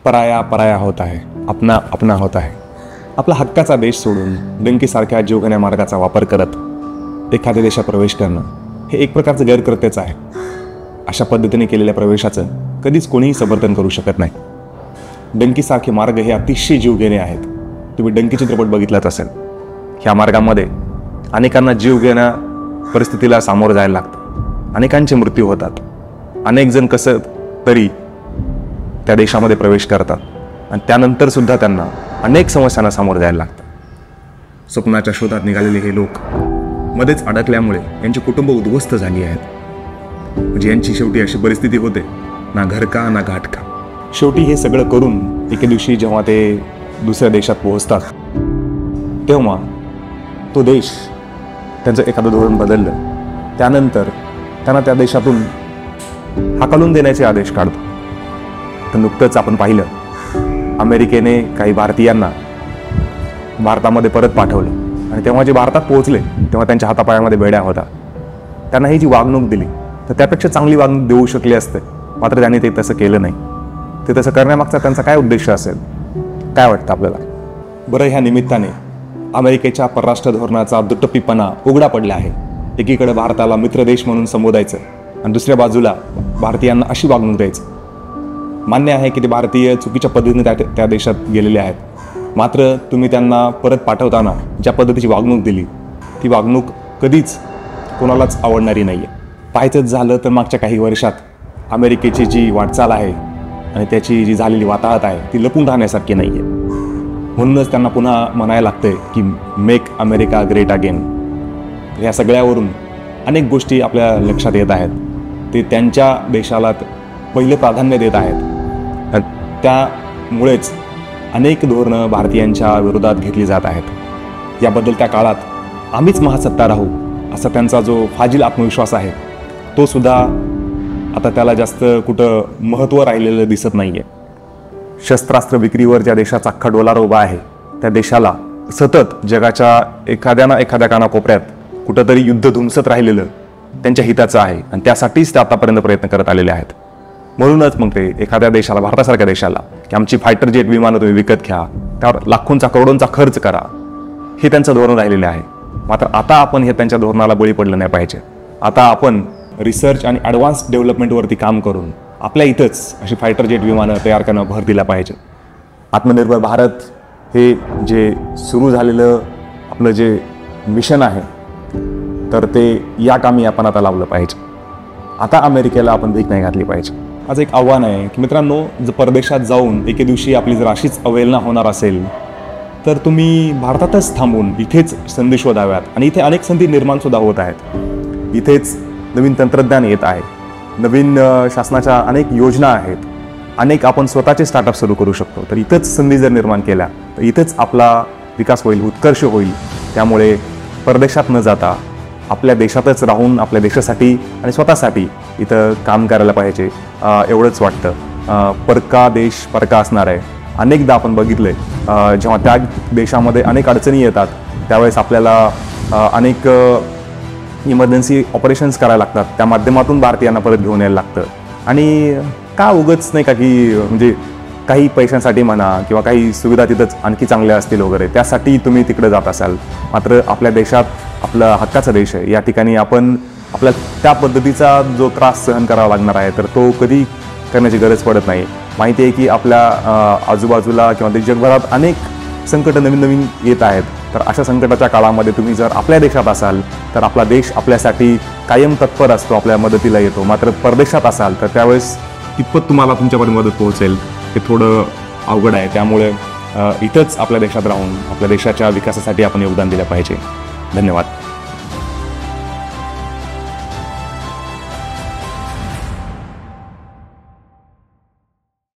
पराया पराया होत आहे, अपना अपना होत आहे। आपला हक्काचा देश सोडून डंकीसारख्या जीवघेण्या मार्गाचा वापर करत एखाद्या देशात प्रवेश करणं हे एक प्रकारचं गैरकृत्यच आहे। अशा पद्धतीने केलेल्या प्रवेशाचं कधीच कोणीही समर्थन करू शकत नाही। डंकीसारखे मार्ग हे अतिशय जीवघेणे आहेत। तुम्ही डंकी चित्रपट बघितलाच असेल। ह्या मार्गामध्ये अनेकांना जीवघेण्या परिस्थितीला सामोरं जायला लागतं, अनेकांचे मृत्यू होतात, अनेक जण कसं तरी त्या देशामध्ये प्रवेश करतात आणि त्यानंतर सुद्धा त्यांना अनेक समस्यांना सामोरं जायला लागतं। स्वप्नाच्या शोधात निघालेले हे लोक मध्येच अडकल्यामुळे यांची कुटुंब उद्ध्वस्त झाली आहेत। म्हणजे यांची शेवटी अशी परिस्थिती होते, ना घर का ना घाट का। शेवटी हे सगळं करून एके दिवशी जेव्हा ते दुसऱ्या देशात पोहोचतात तेव्हा तो देश त्यांचं एखादं धोरण बदललं, त्यानंतर त्यांना त्या देशातून हाकलून देण्याचे आदेश काढतो। तर नुकतंच आपण पाहिलं अमेरिकेने काही भारतीयांना भारतामध्ये परत पाठवलं आणि तेव्हा जे भारतात पोहोचले तेव्हा त्यांच्या हातापायामध्ये बेड्या होता। त्यांना ही जी वागणूक दिली तर त्यापेक्षा चांगली वागणूक देऊ शकली असते, मात्र त्यांनी ते तसं केलं नाही। ते तसं करण्यामागचा त्यांचा काय उद्देश असेल, काय वाटतं आपल्याला? बरं, ह्या निमित्ताने अमेरिकेच्या परराष्ट्र धोरणाचा दुटप्पीपणा उघडा पडला आहे। एकीकडे भारताला मित्र देश म्हणून संबोधायचं आणि दुसऱ्या बाजूला भारतीयांना अशी वागणूक द्यायचं। मान्य आहे की ते भारतीय चुकीच्या पद्धतीने त्या देशात गेलेले आहेत, मात्र तुम्ही त्यांना परत पाठवताना ज्या पद्धतीची वागणूक दिली ती वागणूक कधीच कोणालाच आवडणारी नाही आहे। पाहायचंच झालं तर मागच्या काही वर्षात अमेरिकेची जी वाटचाल आहे आणि त्याची जी झालेली वाताहत आहे ती लपून राहण्यासारखी नाही आहे। म्हणूनच त्यांना पुन्हा म्हणायला लागतंय की मेक अमेरिका ग्रेट अगेन। ह्या सगळ्यावरून अनेक गोष्टी आपल्या लक्षात येत आहेत। ते त्यांच्या देशाला पहिले प्राधान्य देत आहेत, त्यामुळेच अनेक धोरणं भारतीयांच्या विरोधात घेतली जात आहेत। या बदलत्या काळात आम्हीच महासत्ता राहू असा त्यांचा जो फाजील आत्मविश्वास आहे तो सुद्धा आता त्याला जास्त कुठं महत्त्व राहिलेलं दिसत नाही आहे। शस्त्रास्त्र विक्रीवर ज्या देशाचा अख्खा डोलारा उभा आहे त्या देशाला सतत जगाच्या एखाद्या ना एखाद्या कानाकोपऱ्यात कुठंतरी युद्ध धुमसत राहिलेलं त्यांच्या हिताचं आहे आणि त्यासाठीच ते आतापर्यंत प्रयत्न करत आलेले आहेत। म्हणूनच मग ते एखाद्या देशाला, भारतासारख्या देशाला, की आमची फायटर जेट विमानं तुम्ही विकत घ्या, त्यावर लाखोंचा करोडोंचा खर्च करा, हे त्यांचं धोरण राहिलेलं आहे। मात्र आता आपण हे त्यांच्या धोरणाला बळी पडलं नाही पाहिजे। आता आपण रिसर्च आणि ॲडव्हान्स डेव्हलपमेंटवरती काम करून आपल्या इथंच अशी फायटर जेट विमानं तयार करणं भर दिला पाहिजे। आत्मनिर्भर भारत हे जे सुरू झालेलं आपलं जे मिशन आहे तर ते या कामी आपण आता लावलं पाहिजे। आता अमेरिकेला आपण भीक नाही घातली पाहिजे। आज एक आव्हान आहे की मित्रांनो, जर परदेशात जाऊन एके दिवशी आपली जर अशीच अवहेलना होणार असेल तर तुम्ही भारतातच थांबून इथेच संधी शोधाव्यात आणि इथे अनेक संधी निर्माण सुद्धा होत आहेत। इथेच नवीन तंत्रज्ञान येत आहे, नवीन शासनाच्या अनेक योजना आहेत, अनेक आपण स्वतःचे स्टार्टअप सुरू करू शकतो। तर इथंच संधी जर निर्माण केल्या तर इथंच आपला विकास होईल, उत्कर्ष होईल। त्यामुळे परदेशात न जाता आपल्या देशातच राहून आपल्या देशासाठी आणि स्वतःसाठी इथं काम करायला पाहिजे, एवढंच वाटतं। परका देश परका असणार आहे। अनेकदा आपण बघितलंय जेव्हा त्या देशामध्ये अनेक अडचणी येतात त्यावेळेस आपल्याला अनेक इमर्जन्सी ऑपरेशन्स करायला लागतात, त्या माध्यमातून भारतीयांना परत घेऊन यायला लागतं। आणि का उगच नाही का की म्हणजे काही पैशांसाठी म्हणा किंवा काही सुविधा तिथंच आणखी चांगल्या असतील वगैरे त्यासाठी तुम्ही तिकडे जात असाल, मात्र आपल्या देशात आपला हक्काचा देश आहे, या ठिकाणी आपण आपल्या त्या पद्धतीचा जो त्रास सहन करावा लागणार आहे तर तो कधी करण्याची गरज पडत नाही। माहिती आहे की आपल्या आजूबाजूला किंवा जगभरात अनेक संकट नवीन नवीन येत आहेत। तर अशा संकटाच्या काळामध्ये तुम्ही जर आपल्या देशात असाल तर आपला देश आपल्यासाठी कायम तत्पर असतो, आपल्या मदतीला येतो। मात्र परदेशात असाल तर त्यावेळेस कितपत तुम्हाला तुमच्यापर्यंत मदत पोहोचेल हे थोडं अवघड आहे। त्यामुळे इथंच आपल्या देशात राहून आपल्या देशाच्या विकासासाठी आपण योगदान दिलं पाहिजे। धन्यवाद।